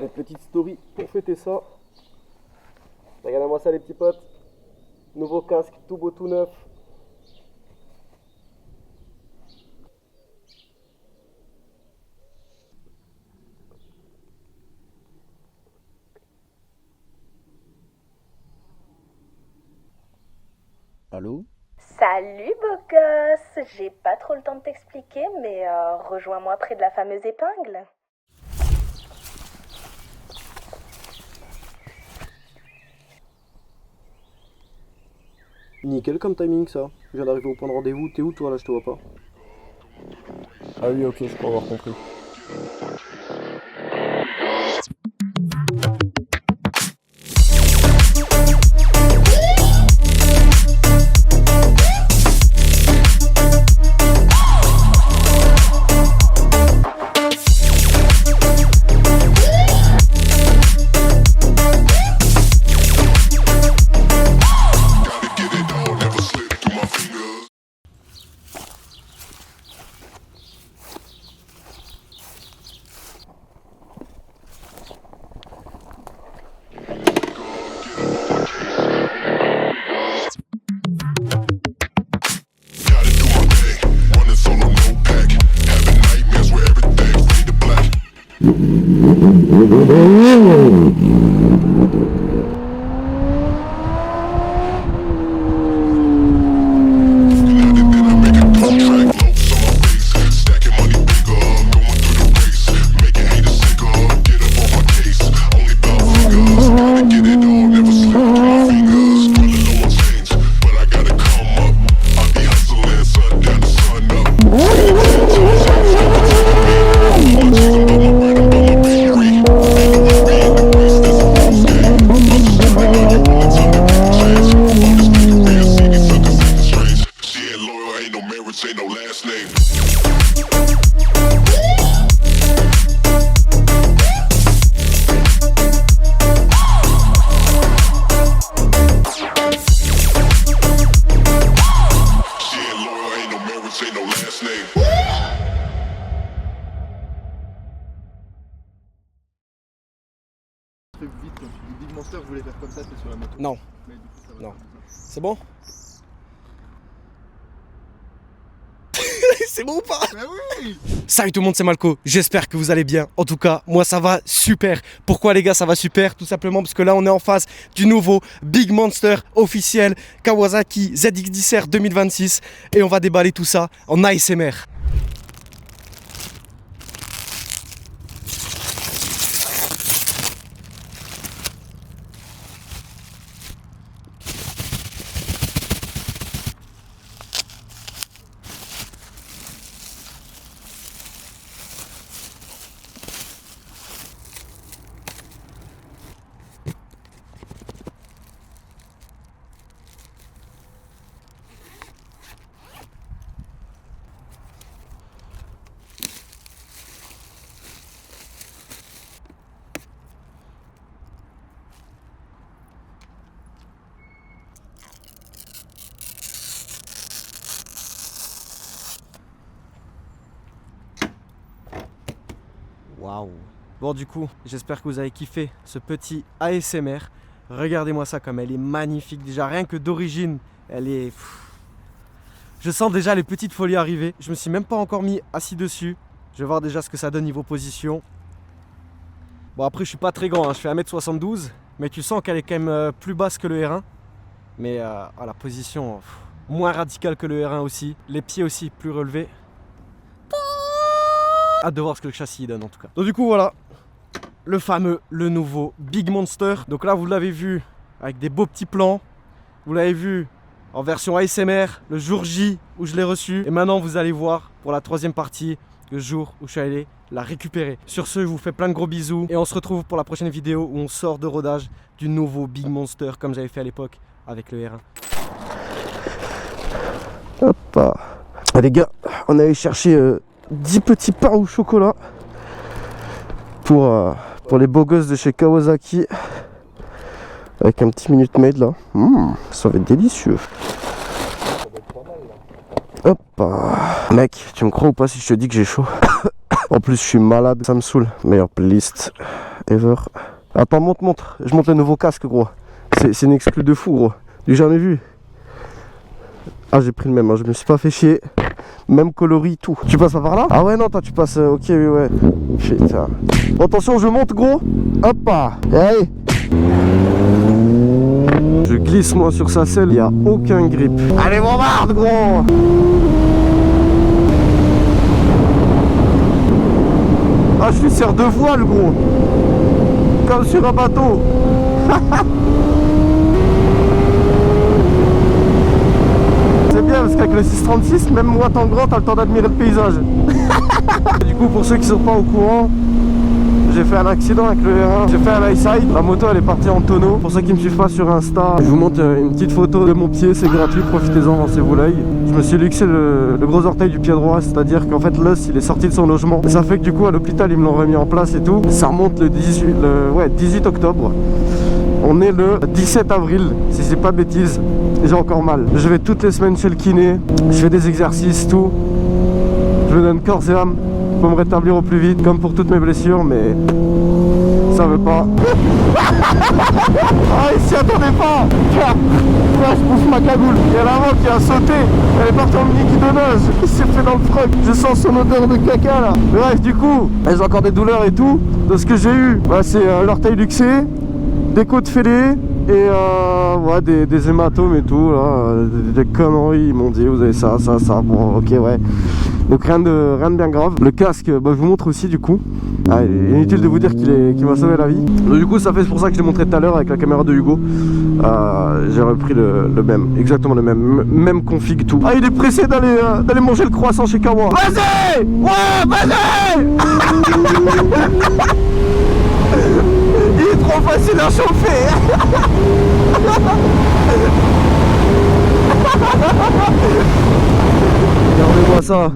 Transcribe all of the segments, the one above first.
des petites stories pour fêter ça. Regardez-moi ça les petits potes. Nouveau casque, tout beau, tout neuf. Allô? Salut beau gosse, j'ai pas trop le temps de t'expliquer, mais rejoins-moi près de la fameuse épingle. Nickel comme timing ça. Je viens d'arriver au point de rendez-vous. T'es où toi là? Je te vois pas. Ah oui, ok, je crois avoir compris. Vite quand tu dis Big Monster, je voulais faire comme ça, t'es sur la moto. Non. Mais du coup, ça va Non. faire comme ça. C'est bon? C'est bon ou pas? Mais oui! Salut tout le monde, c'est Malco, j'espère que vous allez bien. En tout cas, moi ça va super. Pourquoi les gars ça va super? Tout simplement parce que là on est en face du nouveau Big Monster officiel Kawasaki ZX-10R 2026 et on va déballer tout ça en ASMR. Waouh. Bon du coup, j'espère que vous avez kiffé ce petit ASMR. Regardez-moi ça comme elle est magnifique. Déjà rien que d'origine, elle est... Je sens déjà les petites folies arriver. Je me suis même pas encore mis assis dessus. Je vais voir déjà ce que ça donne niveau position. Bon après je suis pas très grand, hein. Je fais 1m72. Mais tu sens qu'elle est quand même plus basse que le R1. Mais à la position moins radicale que le R1 aussi. Les pieds aussi plus relevés. Hâte de voir ce que le châssis donne en tout cas. Donc du coup voilà, le fameux, le nouveau Big Monster. Donc là vous l'avez vu avec des beaux petits plans. Vous l'avez vu en version ASMR le jour J où je l'ai reçu. Et maintenant vous allez voir pour la troisième partie le jour où je suis allé la récupérer. Sur ce, je vous fais plein de gros bisous. Et on se retrouve pour la prochaine vidéo où on sort de rodage du nouveau Big Monster comme j'avais fait à l'époque avec le R1. Hop. Ah, les gars, on allait chercher 10 petits pains au chocolat pour les beaux gosses de chez Kawasaki avec un petit Minute Maid là. Ça va être délicieux. Hop. Mec, tu me crois ou pas si je te dis que j'ai chaud? En plus, je suis malade, ça me saoule. Meilleure playlist ever. Attends, montre. Je monte le nouveau casque, gros. C'est une exclue de fou, gros. Du jamais vu. Ah, j'ai pris le même, hein. Je me suis pas fait chier. Même coloris, tout. Tu passes pas par là? Ah ouais, non, toi, tu passes. Ok, oui, ouais. Putain. Bon, attention, je monte, gros. Hop là. Allez. Je glisse, moi, sur sa selle. Il n'y a aucun grip. Allez, bombarde, gros. Ah, je suis sur deux voiles, gros. Comme sur un bateau. C'est bien parce qu'avec le 636, même moi tant grand, t'as le temps d'admirer le paysage. Du coup, pour ceux qui sont pas au courant, j'ai fait un accident avec le R1, j'ai fait un high side, la moto elle est partie en tonneau. Pour ceux qui me suivent pas sur Insta, je vous montre une petite photo de mon pied, c'est gratuit, profitez-en, lancez-vous l'œil. Je me suis luxé le gros orteil du pied droit, c'est-à-dire qu'en fait l'os il est sorti de son logement. Et ça fait que du coup à l'hôpital ils me l'ont remis en place et tout. Ça remonte le 18 octobre. On est le 17 avril, si je dis pas de bêtises, et j'ai encore mal. Je vais toutes les semaines chez le kiné, je fais des exercices, tout. Je me donne corps et âme pour me rétablir au plus vite, comme pour toutes mes blessures, mais ça veut pas. Ah, il s'y attendait pas. Là, je bouffe ma cagoule. Il y a l'avant qui a sauté, elle est partie en mini guidonnage. Il s'est fait dans le froc, je sens son odeur de caca là. Bref, du coup, j'ai encore des douleurs et tout. De ce que j'ai eu, bah, c'est l'orteil luxé, des côtes fêlées et ouais, des hématomes et tout là, des conneries. Ils m'ont dit vous avez ça, bon ok ouais. Donc rien de bien grave. Le casque, bah, je vous montre aussi du coup. Ah, il est inutile de vous dire qu'il m'a sauvé la vie. Donc, du coup ça fait pour ça que je l'ai montré tout à l'heure avec la caméra de Hugo. J'ai repris le même, exactement le même config tout. Ah, il est pressé d'aller manger le croissant chez Kawa. Vas-y. Ouais, vas-y. Il est trop facile à chauffer. Regardez-moi ça.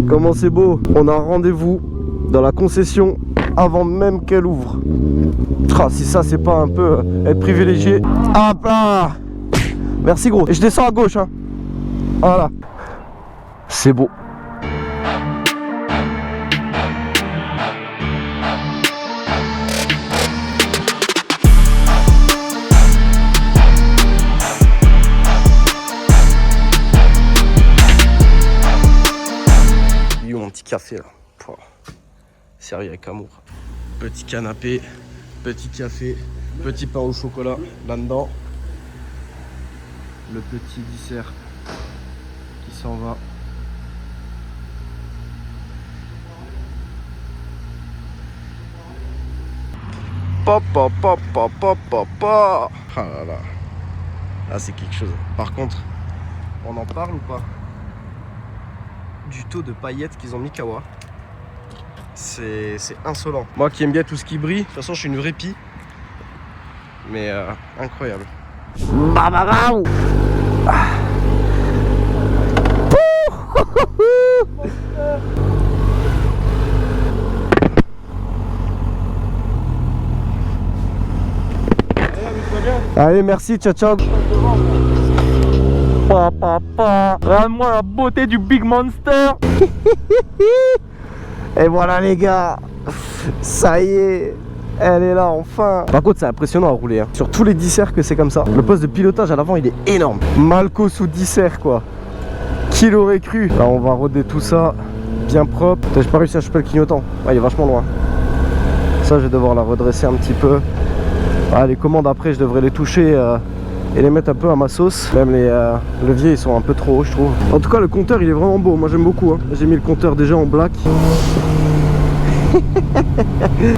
Comment c'est beau. On a un rendez-vous dans la concession avant même qu'elle ouvre. Ah, si ça c'est pas un peu être privilégié. Hop là. Merci gros. Et je descends à gauche hein. Voilà. C'est beau. Café là, servi avec amour. Petit canapé, petit café, petit pain au chocolat là-dedans. Le petit dessert qui s'en va. Papa. Ah là là. Là c'est quelque chose. Par contre, on en parle ou pas? Du taux de paillettes qu'ils ont mis Kawa, c'est insolent. Moi qui aime bien tout ce qui brille, de toute façon je suis une vraie pie, mais incroyable. Allez, merci, ciao ciao. Regarde-moi la beauté du Big Monster. Et voilà les gars, ça y est, elle est là enfin. Par contre c'est impressionnant à rouler hein. Sur tous les disserts que c'est comme ça. Le poste de pilotage à l'avant il est énorme. Malco sous dissert quoi. Qui l'aurait cru? Là on va roder tout ça bien propre. J'ai pas réussi à choper le clignotant, ah, il est vachement loin. Ça je vais devoir la redresser un petit peu. Ah, les commandes après je devrais les toucher et les mettre un peu à ma sauce. Même les leviers ils sont un peu trop hauts je trouve. En tout cas le compteur il est vraiment beau, moi j'aime beaucoup hein. J'ai mis le compteur déjà en black.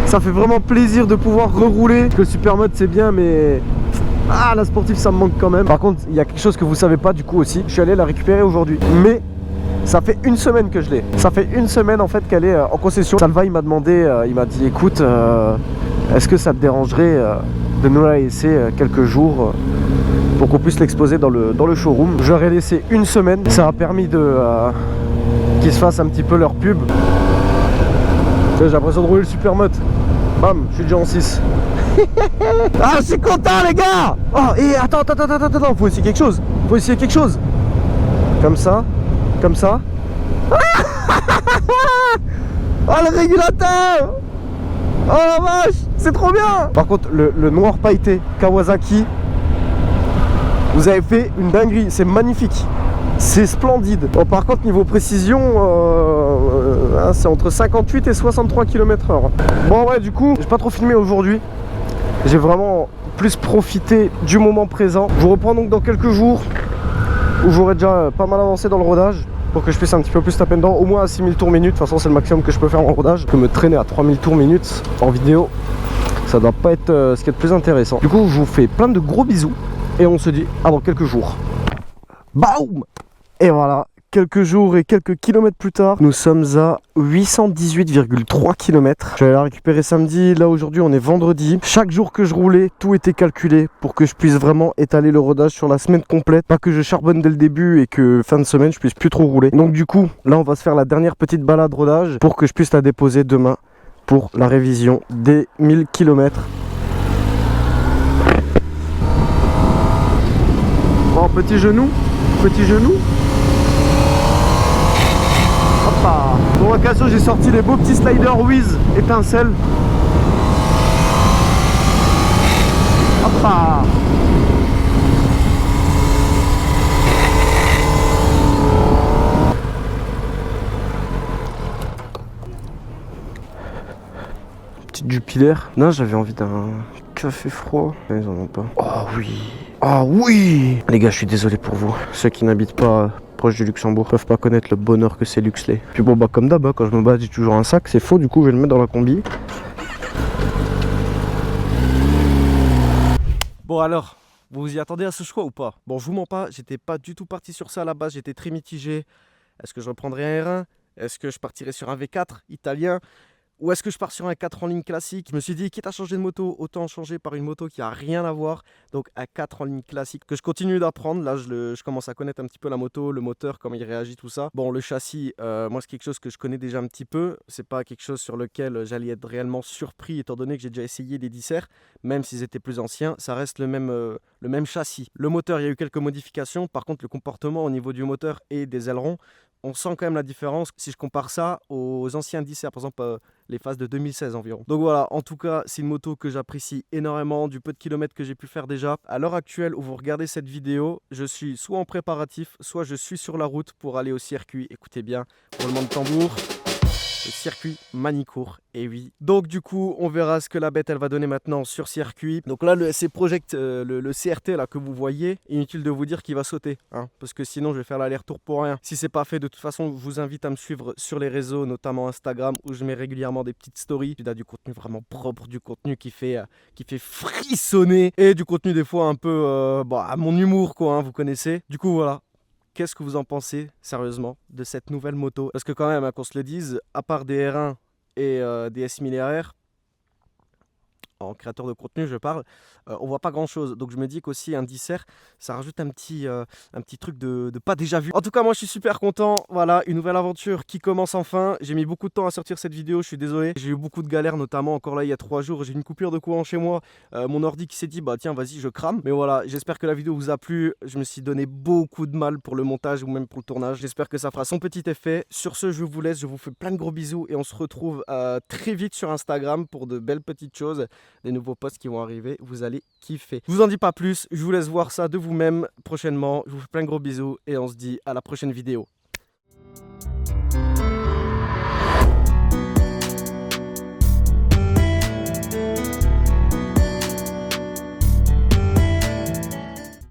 Ça fait vraiment plaisir de pouvoir rerouler. Parce que le super mode c'est bien mais ah, la sportive ça me manque quand même. Par contre il y a quelque chose que vous savez pas du coup aussi. Je suis allé la récupérer aujourd'hui, mais ça fait une semaine que je l'ai. Ça fait une semaine en fait qu'elle est en concession. Salva il m'a demandé, il m'a dit écoute est-ce que ça te dérangerait de nous la laisser quelques jours pour qu'on puisse l'exposer dans le showroom. Je leur ai laissé une semaine. Ça a permis de qu'ils se fassent un petit peu leur pub. J'ai l'impression de rouler le super mote. Bam, je suis déjà en 6. Ah, je suis content les gars. Oh, et attends, faut essayer quelque chose. Comme ça. Oh le régulateur! Oh la vache, c'est trop bien! Par contre, le noir pailleté Kawasaki, vous avez fait une dinguerie, c'est magnifique. C'est splendide. Bon, par contre, niveau précision, c'est entre 58 et 63 km/h. Bon, ouais, du coup, j'ai pas trop filmé aujourd'hui. J'ai vraiment plus profité du moment présent. Je vous reprends donc dans quelques jours où j'aurai déjà pas mal avancé dans le rodage pour que je puisse un petit peu plus taper dedans, au moins à 6000 tours minute. De toute façon, c'est le maximum que je peux faire en rodage. Je peux me traîner à 3000 tours minute en vidéo. Ça doit pas être ce qui est le plus intéressant. Du coup, je vous fais plein de gros bisous et on se dit à dans quelques jours. Baoum! Et voilà, quelques jours et quelques kilomètres plus tard, nous sommes à 818,3 km. Je vais la récupérer samedi, là aujourd'hui on est vendredi. Chaque jour que je roulais, tout était calculé pour que je puisse vraiment étaler le rodage sur la semaine complète. Pas que je charbonne dès le début et que fin de semaine je puisse plus trop rouler. Donc du coup, là on va se faire la dernière petite balade rodage pour que je puisse la déposer demain pour la révision des 1000 km. Bon, petit genou. Hoppa. Pour l'occasion, j'ai sorti les beaux petits sliders Wiz étincelles. Hoppa. Petite Jupiler. Non, j'avais envie d'un café froid. Ils en ont pas. Oh oui. Ah oui. Les gars, je suis désolé pour vous. Ceux qui n'habitent pas proche du Luxembourg peuvent pas connaître le bonheur que c'est Luxley. Puis bon, bah comme d'hab, hein, quand je me bats, j'ai toujours un sac. C'est faux, du coup, je vais le mettre dans la combi. Bon alors, vous vous y attendez à ce choix ou pas? Bon, je vous mens pas, j'étais pas du tout parti sur ça à la base. J'étais très mitigé. Est-ce que je reprendrais un R1? Est-ce que je partirais sur un V4 italien? Ou est-ce que je pars sur un 4 en ligne classique? Je me suis dit, quitte à changer de moto, autant changer par une moto qui a rien à voir. Donc un 4 en ligne classique que je continue d'apprendre. Là, je commence à connaître un petit peu la moto, le moteur, comment il réagit, tout ça. Bon, le châssis, moi, c'est quelque chose que je connais déjà un petit peu. C'est pas quelque chose sur lequel j'allais être réellement surpris, étant donné que j'ai déjà essayé des dissers. Même s'ils étaient plus anciens, ça reste le même châssis. Le moteur, il y a eu quelques modifications. Par contre, le comportement au niveau du moteur et des ailerons, on sent quand même la différence si je compare ça aux anciens dissers, par exemple les phases de 2016 environ. Donc voilà, en tout cas, c'est une moto que j'apprécie énormément, du peu de kilomètres que j'ai pu faire déjà. À l'heure actuelle où vous regardez cette vidéo, je suis soit en préparatif, soit je suis sur la route pour aller au circuit. Écoutez bien, roulement de tambour. Le circuit Manicourt, et oui. Donc du coup, on verra ce que la bête elle va donner maintenant sur circuit. Donc là, le SC Project, le CRT là que vous voyez, inutile de vous dire qu'il va sauter, hein, parce que sinon je vais faire l'aller-retour pour rien. Si c'est pas fait, de toute façon, je vous invite à me suivre sur les réseaux, notamment Instagram, où je mets régulièrement des petites stories. Il y a du contenu vraiment propre, du contenu qui fait frissonner, et du contenu des fois un peu à mon humour quoi, hein, vous connaissez. Du coup voilà. Qu'est-ce que vous en pensez, sérieusement, de cette nouvelle moto? Parce que quand même, hein, qu'on se le dise, à part des R1 et des S1000RR, en créateur de contenu je parle, on voit pas grand chose. Donc je me dis qu'aussi un disser, ça rajoute un petit truc de pas déjà vu. En tout cas moi je suis super content, voilà, une nouvelle aventure qui commence enfin. J'ai mis beaucoup de temps à sortir cette vidéo, je suis désolé. J'ai eu beaucoup de galères, notamment encore là il y a 3 jours, j'ai eu une coupure de courant chez moi. Mon ordi qui s'est dit bah tiens vas-y je crame. Mais voilà, j'espère que la vidéo vous a plu. Je me suis donné beaucoup de mal pour le montage ou même pour le tournage. J'espère que ça fera son petit effet. Sur ce je vous laisse, je vous fais plein de gros bisous et on se retrouve très vite sur Instagram pour de belles petites choses. Des nouveaux posts qui vont arriver, vous allez kiffer. Je vous en dis pas plus, je vous laisse voir ça de vous-même prochainement. Je vous fais plein de gros bisous et on se dit à la prochaine vidéo.